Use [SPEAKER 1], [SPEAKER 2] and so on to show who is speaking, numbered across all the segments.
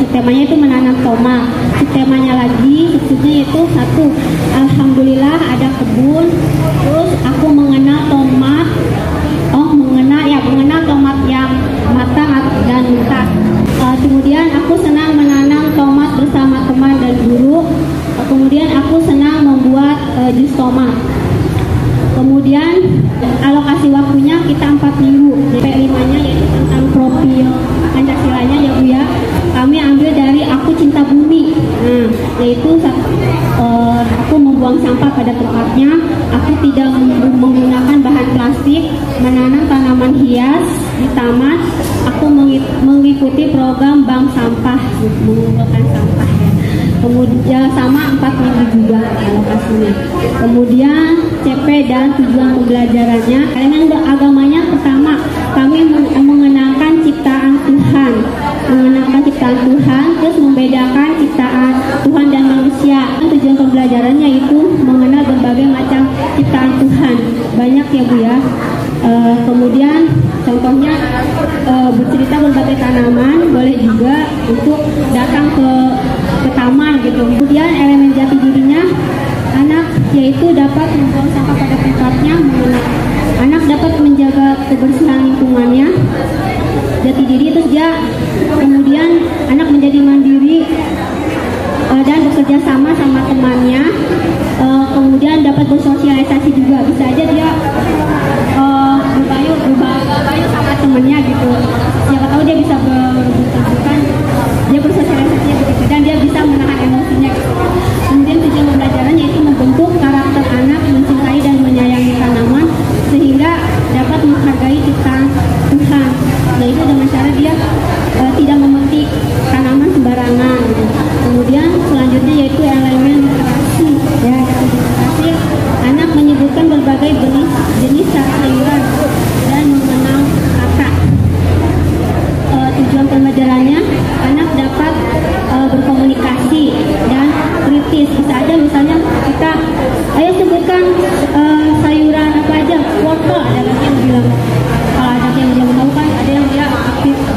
[SPEAKER 1] subtemanya itu menanam tomat. Subtemanya lagi, subsubnya itu satu, alhamdulillah ada kebun. Terus aku mengenal tomat, mengenal tomat yang matang dan mentah. Kemudian aku senang menanam tomat bersama teman dan guru. Kemudian aku senang membuat jus tomat. Kemudian alokasi waktunya kita 4 minggu. P5-nya yaitu tentang profil Pancasilanya ya Bu ya. Kami ambil dari Aku Cinta Bumi. Nah, yaitu aku membuang sampah pada tempatnya. Aku tidak menggunakan bahan plastik, menanam tanaman hias di taman. Aku mengikuti program bank sampah, mengumpulkan sampah ya. Kemudian sama 4 minggu juga alokasinya. Kemudian CP dan tujuan pembelajarannya. Elemen agamanya pertama, kami mengenalkan ciptaan Tuhan, terus membedakan ciptaan Tuhan dan manusia. Tujuan pembelajarannya itu mengenal berbagai macam ciptaan Tuhan. Banyak ya Bu ya. Kemudian contohnya bercerita berbagai tanaman, boleh juga untuk datang ke taman gitu. Kemudian elemen jati dirinya, anak yaitu dapat membuang sampah pada tempatnya, anak dapat menjaga kebersihan lingkungannya. Jati diri itu dia, kemudian anak menjadi mandiri dan bekerja sama temannya. Kemudian dapat bersosialisasi juga, bisa aja dia berbayu sama temennya gitu. Siapa tahu dia bisa berbukan, dia bersosialisasi begitu, dan dia bisa menahan emosinya gitu. Kemudian tujuan pembelajarannya itu membentuk karakter anak mencintai dan menyayangi tanaman sehingga dapat menghargai ciptaan Tuhan. Nah itu dengan cara dia tidak memetik tanaman sembarangan gitu. Kemudian selanjutnya yaitu elemen literasi ya. Literasi, anak menyebutkan berbagai jenis sayuran dan mengenal kata. Tujuan pembelajarannya, anak dapat berkomunikasi dan kritis. Bisa aja misalnya kita, ayo sebutkan sayuran apa aja, wortel, ada lagi yang bilang, kalau ada yang belum tahu kan, ada yang dia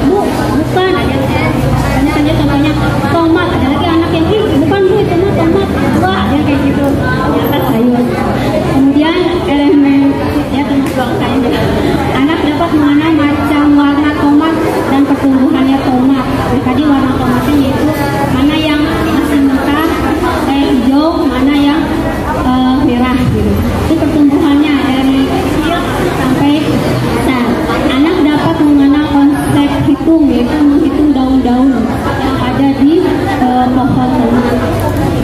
[SPEAKER 1] Bu, bukan, ada yang tanya saja contohnya tomat, ada lagi anak yang bukan Bu, itu mah tomat, wah, ada kayak gitu, ternyata sayur. Kemudian elemen ya termasuk sayur, anak dapat mengenal macam warna tomat dan pertumbuhannya tomat. Nah, tadi warna tomatnya yaitu mana yang masih mentah kayak hijau, mana yang merah gitu. Itu pertumbuhannya dari kecil sampai besar. Anak dapat mengenal konsep hitung, yaitu menghitung daun-daun yang ada di pohon tomat.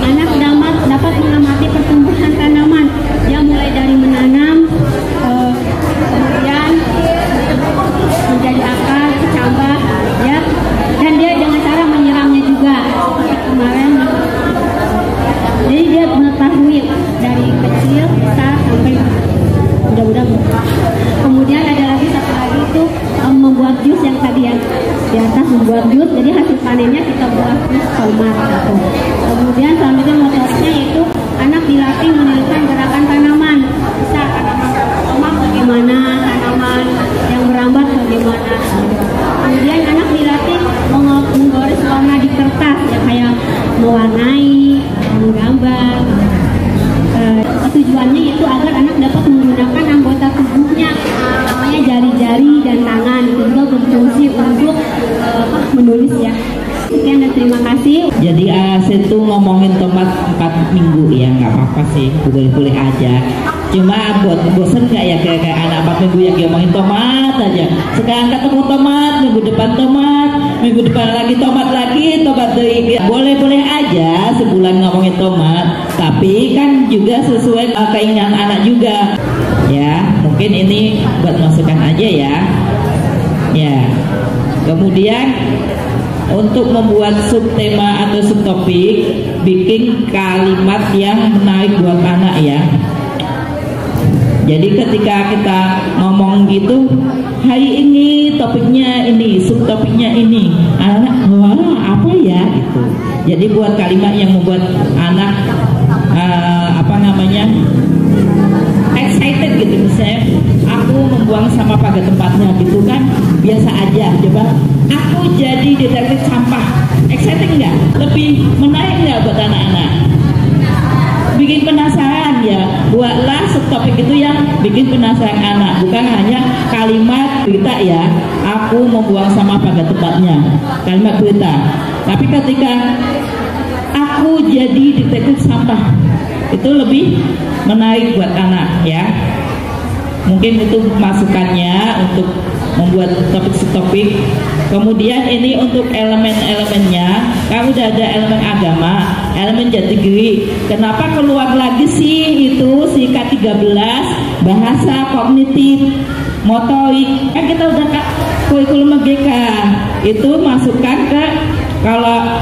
[SPEAKER 1] Anak dapat mengamati pertumbuhan tanaman. Dia mulai dari menanam, kemudian menjadi akar, kecambah, ya. Dan dia dengan cara menyiramnya juga. Kemarin, jadi dia mengetahui dari kecil, besar sampai mudah-mudahan besar. Kemudian ada lagi satu lagi itu membuat jus yang tadi ya di atas, membuat jus. Jadi hasil panennya kita buat jus tomat. Gitu. Kemudian selanjutnya motoriknya yaitu anak dilatih menirukan gerakan tanaman. Bisa tanaman tomat bagaimana, tanaman yang merambat bagaimana. Kemudian anak dilatih menggores warna di kertas ya, kayak mewarnai, menggambar. Tujuannya itu agar anak dapat menggunakan anggota tubuhnya, namanya jari-jari dan tangan. Itu juga berfungsi untuk menulis ya. Sekian dan terima kasih.
[SPEAKER 2] Jadi itu ngomongin tomat 4 minggu ya, nggak apa-apa sih, boleh-boleh aja. Cuma buat bosen nggak ya kayak anak 4 minggu yang ngomongin tomat aja. Sekarang ketemu tomat, minggu depan tomat, minggu depan lagi tomat lagi. Boleh-boleh aja sebulan ngomongin tomat, tapi kan juga sesuai keinginan anak juga. Ya, mungkin ini buat masukan aja ya. Ya. Kemudian untuk membuat subtema atau subtopik, bikin kalimat yang menarik buat anak ya. Jadi ketika kita ngomong gitu, hari ini topiknya ini, subtopiknya ini, anak wah apa ya gitu. Jadi buat kalimat yang membuat anak excited gitu, misalnya aku membuang sampah pada tempatnya gitu kan, biasa aja. Coba aku jadi detektif sampah, exciting nggak? Lebih menarik nggak buat anak-anak? Bikin penasaran ya, buatlah subtopik itu yang bikin penasaran anak, bukan hanya kalimat berita ya, aku membuang sampah pada tempatnya, kalimat berita. Tapi ketika aku jadi detektif sampah, itu lebih menarik buat anak ya. Mungkin itu masukannya untuk membuat topik-topik. Kemudian ini untuk elemen-elemennya, kamu udah ada elemen agama, elemen jati diri. Kenapa keluar lagi sih itu si K13 bahasa kognitif motorik? Kan kita udah kurikulum merdeka itu masukkan ke, kalau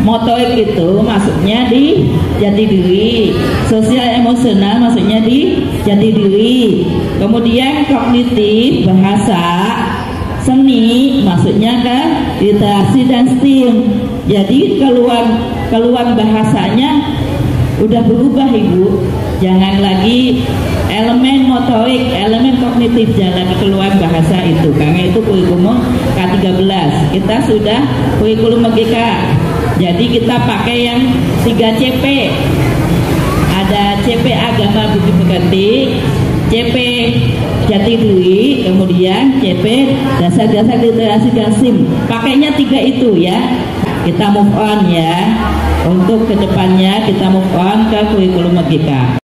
[SPEAKER 2] motorik itu masuknya di jati diri, sosial emosional masuknya di jati diri, kemudian kognitif bahasa seni masuknya ke literasi dan STEAM. Jadi keluar bahasanya udah berubah Ibu, jangan lagi elemen motorik, elemen kognitif, jangan lagi keluar bahasa itu, karena itu kurikulum K13. Kita sudah kurikulum merdeka. Jadi kita pakai yang 3 CP. Ada CP agama budi pekerti, CP jati diri, kemudian CP dasar-dasar literasi dan STEAM. Pakainya 3 itu ya. Kita move on ya. Untuk kedepannya kita move on ke kurikulum merdeka.